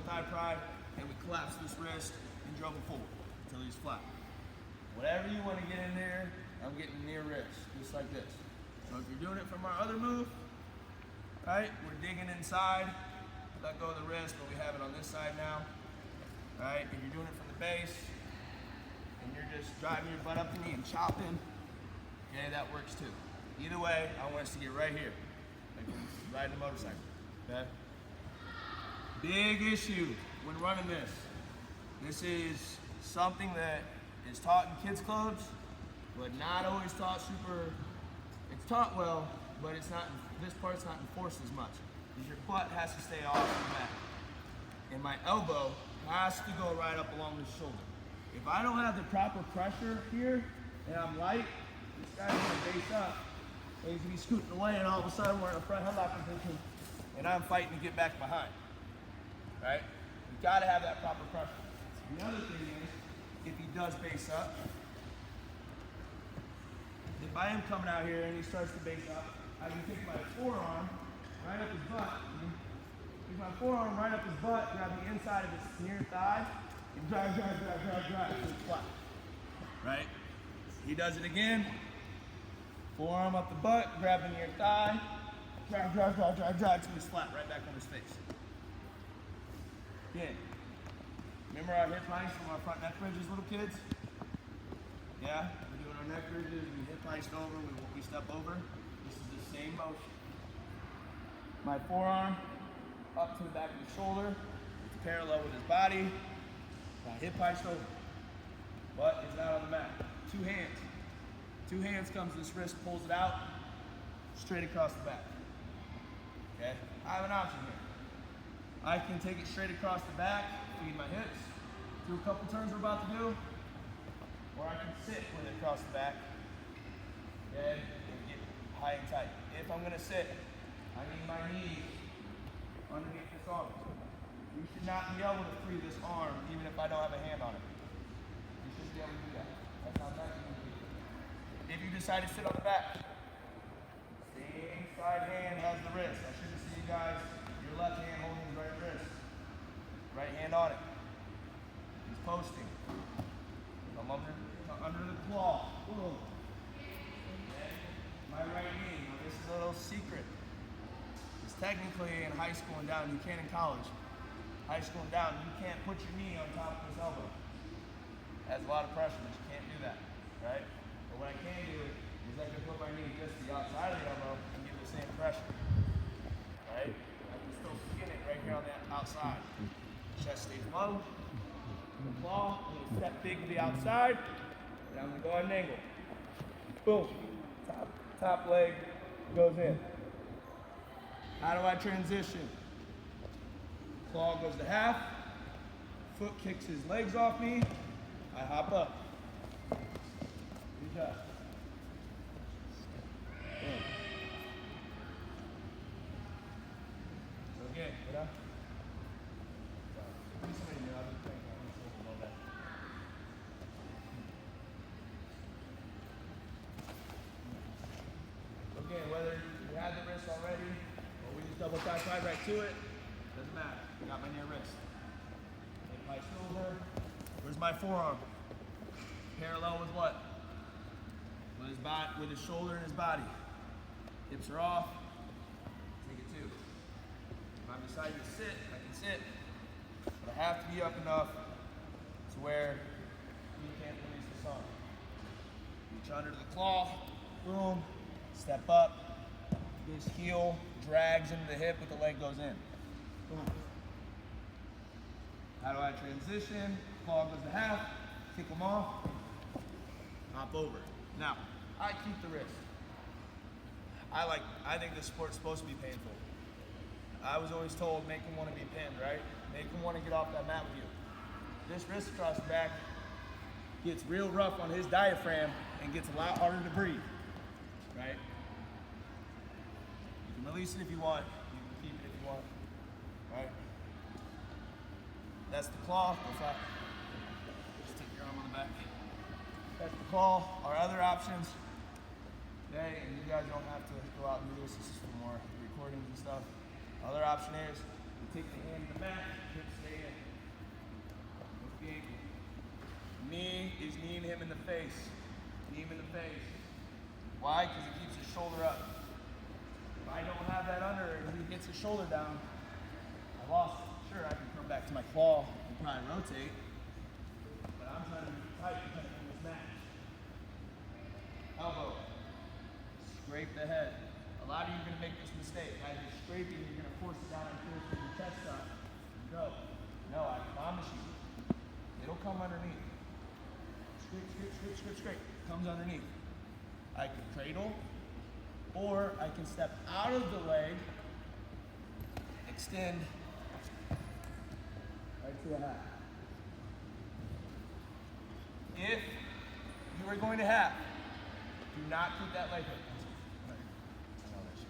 thigh pride, and we collapsed this wrist and drove him forward until he's flat. Whatever you want to get in there, I'm getting near wrist, just like this. So if you're doing it from our other move, right, we're digging inside, let go of the wrist, but we have it on this side now, right? If you're doing it from the base, and you're just driving your butt up the knee and chopping, okay, that works too. Either way, I want us to get right here, like riding a motorcycle, okay? Big issue when running this. This is something that is taught in kids' clubs, but not always taught super. It's taught well, but it's not. This part's not enforced as much. Because your butt has to stay off the mat, and my elbow has to go right up along the shoulder. If I don't have the proper pressure here, and I'm light, this guy's gonna base up, and he's gonna be scooting away, and all of a sudden we're in a front headlock position, and I'm fighting to get back behind. Right? You gotta have that proper pressure. The other thing is, if he does base up, if I am coming out here and he starts to base up, I can take my forearm right up his butt, take my forearm right up his butt, grab the inside of his near thigh, and drive to his flat. Right? He does it again, forearm up the butt, grab the near thigh, drive to his flat, right back on his face. Again, remember our hip heights from our front neck bridges, little kids? Yeah, we're doing our neck bridges, we hip heist over, we step over. This is the same motion. My forearm up to the back of the shoulder, it's parallel with his body. My hip heist over, but it's not on the mat. Two hands. Two hands comes this wrist, pulls it out, straight across the back. Okay, I have an option here. I can take it straight across the back, feed my hips, do a couple turns we're about to do, or I can sit with it across the back, okay, and get high and tight. If I'm gonna sit, I need my knee underneath this arm. You should not be able to free this arm even if I don't have a hand on it. You shouldn't be able to do that. That's how tight you need to be. If you decide to sit on the back, same side hand has the wrist. I should have seen you guys, your left hand holding his right wrist. Right hand on it. He's posting. I'm under the claw. Boom. Okay. My right knee. Now this is a little secret. It's technically in high school and down. You can't in college. High school and down, you can't put your knee on top of his elbow. It has a lot of pressure, but you can't do that, right? But what I can do is I can put my knee just to the outside of the elbow and give the same pressure, right? I can still skin it right here on the outside. Chest stays low, the claw, I'm gonna step big to the outside, and I'm gonna go ahead and angle. Boom, top leg goes in. How do I transition? Claw goes to half, foot kicks his legs off me, I hop up. Good job. Boom. So again, get up. Again, whether you had the wrist already or we just double thigh pride right to it, doesn't matter. Got my near wrist. Hit my shoulder. Where's my forearm? Parallel with what? With his body, with his shoulder and his body. Hips are off. Take it two. If I'm deciding to sit, I can sit. But I have to be up enough to where you can't release this arm. Reach under the claw. Boom. Step up. This heel drags into the hip, but the leg goes in. Boom. How do I transition? Claw goes to half, kick them off, hop over. Now, I keep the wrist. I think this sport's supposed to be painful. I was always told, make him want to be pinned, right? Make him want to get off that mat with you. This wrist across the back gets real rough on his diaphragm and gets a lot harder to breathe, right? You can release it if you want, you can keep it if you want, right? That's the claw. Go flat. Just take your arm on the back. That's the claw. Our other options, okay, and you guys don't have to go out and do this. This is for more recordings and stuff. Other option is you take the hand to the mat, hips stay in. him in the face. Knee him in the face. Why? Because it keeps his shoulder up. If I don't have that under and he gets his shoulder down, I lost it. Sure, I can come back to my claw and probably rotate, but I'm trying to be tight and in this match. Elbow. Scrape the head. A lot of you are going to make this mistake. As you're scraping, you're going to force it down and force your chest up. No. No, I promise you. It'll come underneath. Scrape, scrape, scrape, scrape, scrape. Comes underneath. I can cradle, or I can step out of the leg, extend right to a half. If you are going to half, do not keep that leg hook. I know this.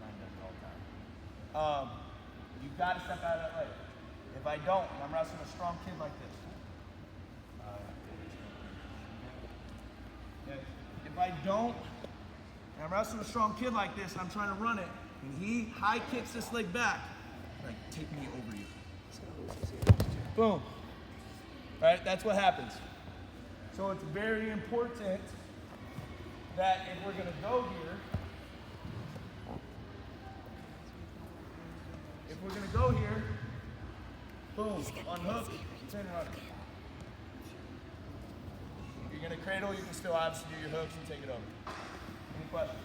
Mine does it all the time. You've got to step out of that leg. If I don't, and I'm wrestling a strong kid like this. If I don't, and I'm wrestling a strong kid like this, and I'm trying to run it, and he high kicks this leg back, like, take me over you. Boom. Right? That's what happens. So it's very important that if we're going to go here, boom, unhook, turn it on. If you're going to cradle, you can still obviously do your hooks and take it over. Any questions?